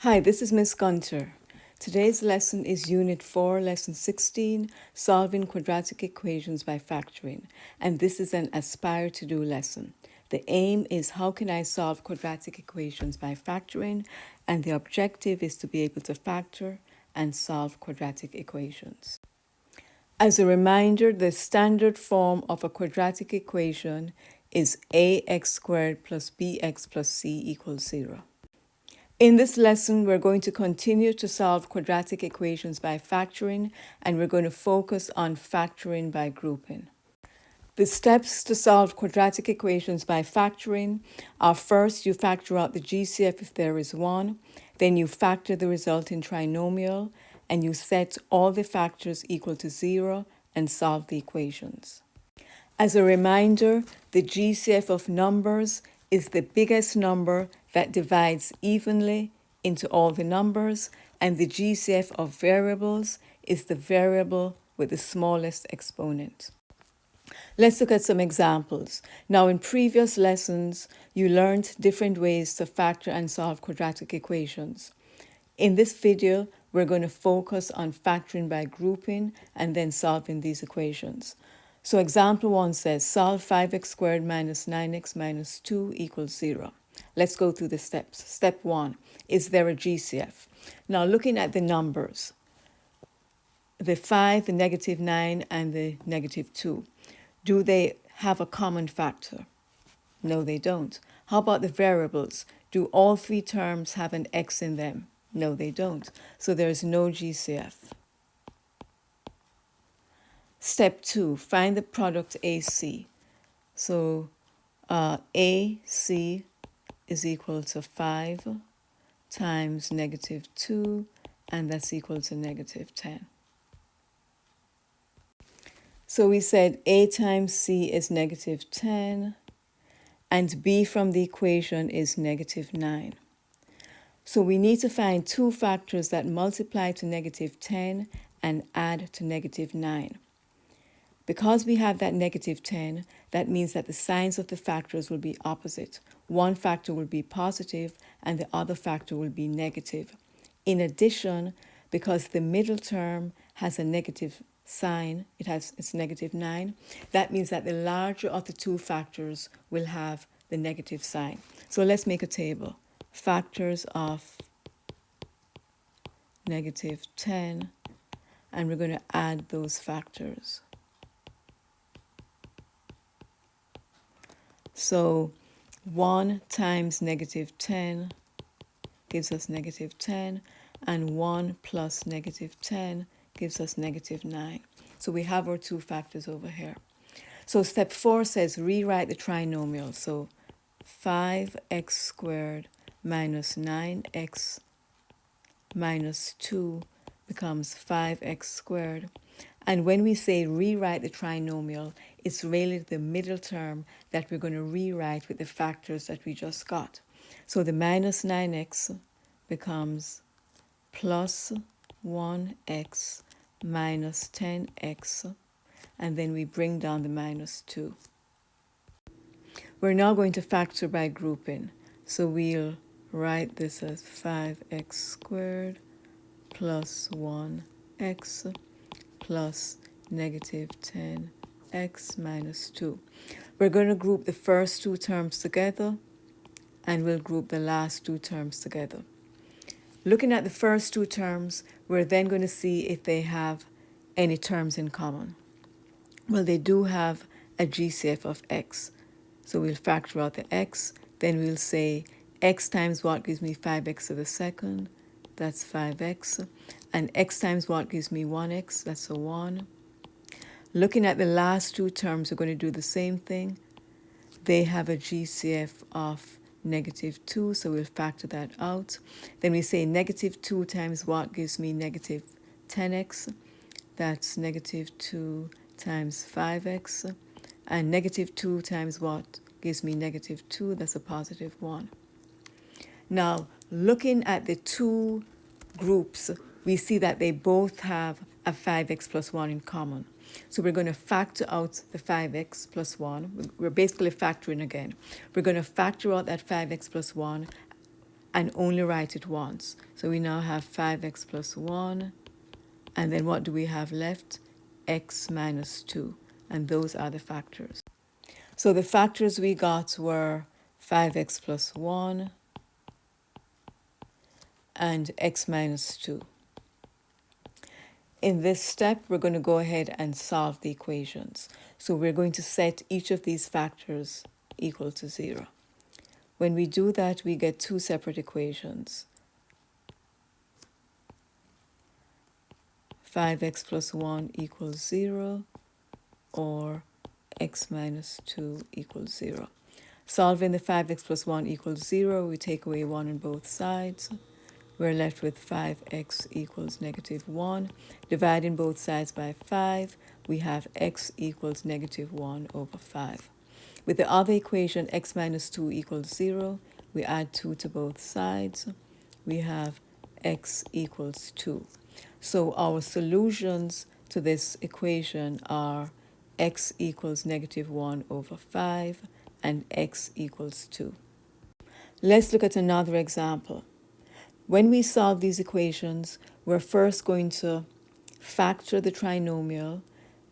Hi, this is Miss Gunter. Today's lesson is Unit 4, Lesson 16, Solving Quadratic Equations by Factoring, and this is an Aspire to Do lesson. The aim is how can I solve quadratic equations by factoring, and the objective is to be able to factor and solve quadratic equations. As a reminder, the standard form of a quadratic equation is ax squared plus bx plus c equals 0. In this lesson, we're going to continue to solve quadratic equations by factoring, and we're going to focus on factoring by grouping. The steps to solve quadratic equations by factoring are: first, you factor out the GCF if there is one, then you factor the resulting trinomial, and you set all the factors equal to 0 and solve the equations. As a reminder, the GCF of numbers is the biggest number that divides evenly into all the numbers, and the GCF of variables is the variable with the smallest exponent. Let's look at some examples. Now, in previous lessons, you learned different ways to factor and solve quadratic equations. In this video, we're going to focus on factoring by grouping and then solving these equations. So example 1 says, solve 5x squared minus 9x minus 2 equals 0. Let's go through the steps. Step 1, is there a GCF? Now, looking at the numbers, the 5, the negative 9, and the negative 2, do they have a common factor? No, they don't. How about the variables? Do all three terms have an x in them? No, they don't. So there's no GCF. Step 2, find the product AC. So AC is equal to 5 times negative 2, and that's equal to negative 10. So we said A times C is negative 10, and B from the equation is negative 9. So we need to find two factors that multiply to negative 10 and add to negative 9. Because we have that negative 10, that means that the signs of the factors will be opposite. One factor will be positive and the other factor will be negative. In addition, because the middle term has a negative sign, it's negative 9, that means that the larger of the two factors will have the negative sign. So let's make a table. Factors of negative 10, and we're going to add those factors. So 1 times negative 10 gives us negative 10, and 1 plus negative 10 gives us negative 9. So we have our two factors over here. So step 4 says rewrite the trinomial. So 5x squared minus 9x minus 2 becomes 5x squared. And when we say rewrite the trinomial, it's really the middle term that we're going to rewrite with the factors that we just got. So the minus 9x becomes plus 1x minus 10x, and then we bring down the minus 2. We're now going to factor by grouping. So we'll write this as 5x squared plus 1x plus negative 10x minus 2. We're going to group the first two terms together, and we'll group the last two terms together. Looking at the first two terms, we're then going to see if they have any terms in common. Well, they do have a GCF of x. So we'll factor out the x, then we'll say x times what gives me 5x to the second, that's 5x, and x times what gives me 1x, that's a 1. Looking at the last two terms, we're going to do the same thing. They have a GCF of negative 2, so we'll factor that out. Then we say negative 2 times what gives me negative 10x, that's negative 2 times 5x, and negative 2 times what gives me negative 2, that's a positive 1. Now, looking at the two groups, we see that they both have a 5x plus 1 in common. So we're going to factor out the 5x plus 1. We're basically factoring again. We're going to factor out that 5x plus 1 and only write it once. So we now have 5x plus 1, and then what do we have left? X minus 2, and those are the factors. So the factors we got were 5x plus 1 and x minus 2. In this step, we're going to go ahead and solve the equations. So we're going to set each of these factors equal to 0. When we do that, we get two separate equations. 5x plus 1 equals 0, or x minus 2 equals 0. Solving the 5x plus 1 equals 0, we take away 1 on both sides. We're left with 5x equals negative 1. Dividing both sides by 5, we have x equals negative 1 over 5. With the other equation, x minus 2 equals 0, we add 2 to both sides. We have x equals 2. So our solutions to this equation are x equals negative 1 over 5 and x equals 2. Let's look at another example. When we solve these equations, we're first going to factor the trinomial.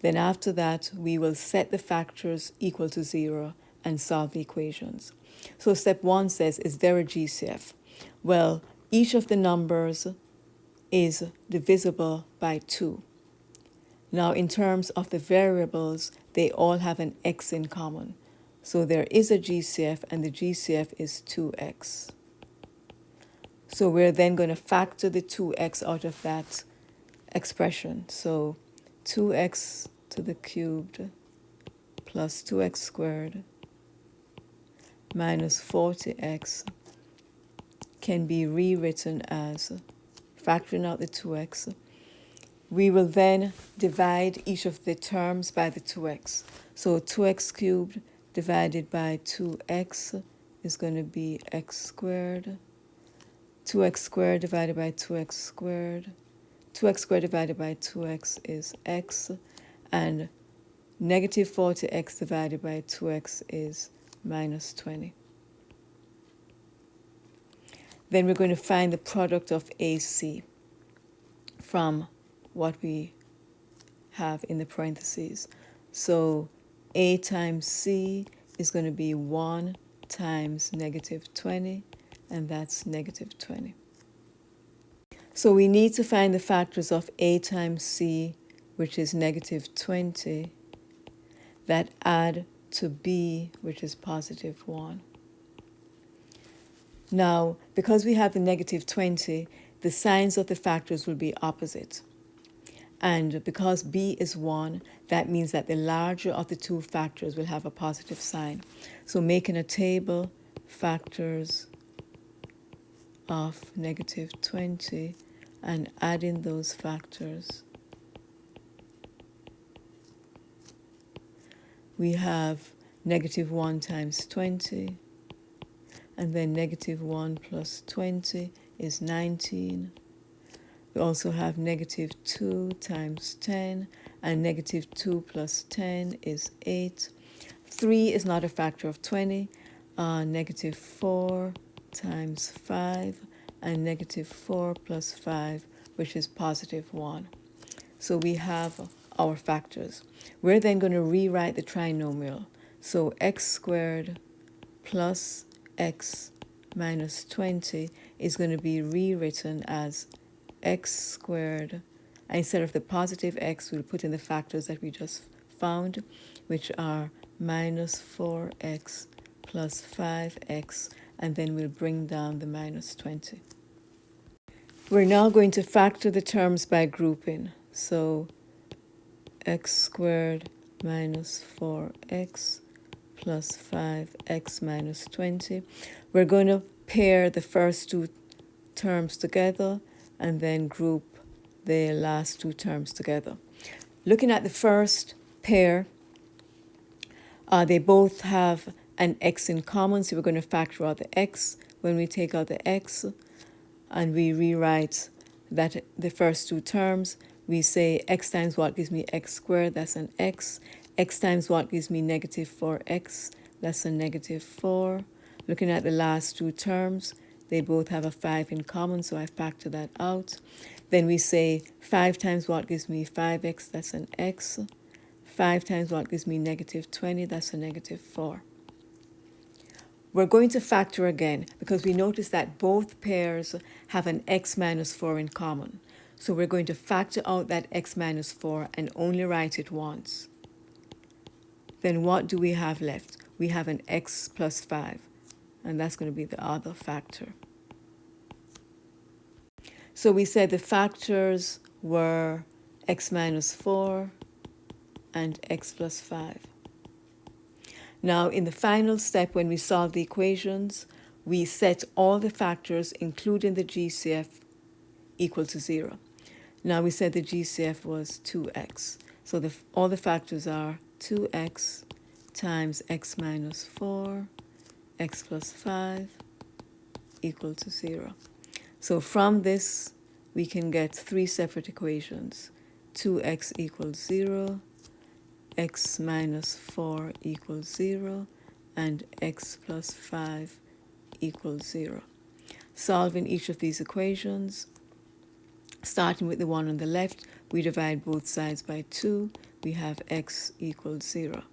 Then after that, we will set the factors equal to 0 and solve the equations. So step 1 says, is there a GCF? Well, each of the numbers is divisible by 2. Now, in terms of the variables, they all have an x in common. So there is a GCF, and the GCF is 2x. So we're then going to factor the 2x out of that expression. So 2x to the cubed plus 2x squared minus 40x can be rewritten as, factoring out the 2x, we will then divide each of the terms by the 2x. So 2x cubed divided by 2x is going to be x squared. 2x squared divided by 2x squared. 2x squared divided by 2x is x. And negative 40x divided by 2x is minus 20. Then we're going to find the product of AC from what we have in the parentheses. So A times C is going to be 1 times negative 20, and that's negative 20. So we need to find the factors of A times C, which is negative 20, that add to B, which is positive 1. Now, because we have the negative 20, the signs of the factors will be opposite. And because B is 1, that means that the larger of the two factors will have a positive sign. So making a table, factors of negative 20, and adding those factors, we have negative 1 times 20, and then negative 1 plus 20 is 19. We also have negative 2 times 10, and negative 2 plus 10 is 8. 3 is not a factor of 20. Negative 4 times 5, and negative 4 plus 5, which is positive 1. So we have our factors. We're then going to rewrite the trinomial. So x squared plus x minus 20 is going to be rewritten as x squared. And instead of the positive x, we'll put in the factors that we just found, which are minus 4x plus 5x, and then we'll bring down the minus 20. We're now going to factor the terms by grouping. So x squared minus 4x plus 5x minus 20. We're going to pair the first two terms together and then group the last two terms together. Looking at the first pair, they both have an x in common, so we're going to factor out the x. When we take out the x and we rewrite that the first two terms, we say x times what gives me x squared, that's an x. X times what gives me negative 4x, that's a negative 4. Looking at the last two terms, They both have a 5 in common, so I factor that out. Then we say 5 times what gives me 5x, that's an x. 5 times what gives me negative 20, that's a negative 4. We're going to factor again because we notice that both pairs have an x minus 4 in common. So we're going to factor out that x minus 4 and only write it once. Then what do we have left? We have an x plus 5, and that's going to be the other factor. So we said the factors were x minus 4 and x plus 5. Now, in the final step, when we solve the equations, we set all the factors, including the GCF, equal to 0. Now, we said the GCF was 2x. So all the factors are 2x times x minus 4, x plus 5, equal to 0. So from this, we can get 3 separate equations. 2x equals 0, x minus 4 equals 0, and x plus 5 equals 0. Solving each of these equations, starting with the one on the left, we divide both sides by 2. We have x equals 0.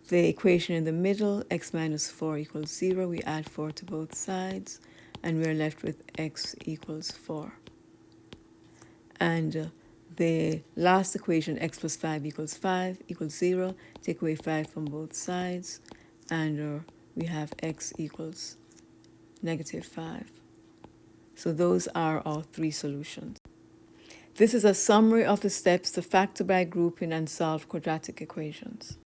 The equation in the middle, x minus 4 equals 0, we add 4 to both sides, and we're left with x equals 4. And the last equation, x plus 5 equals 0, take away 5 from both sides, and we have x equals negative 5. So those are our 3 solutions. This is a summary of the steps to factor by grouping and solve quadratic equations.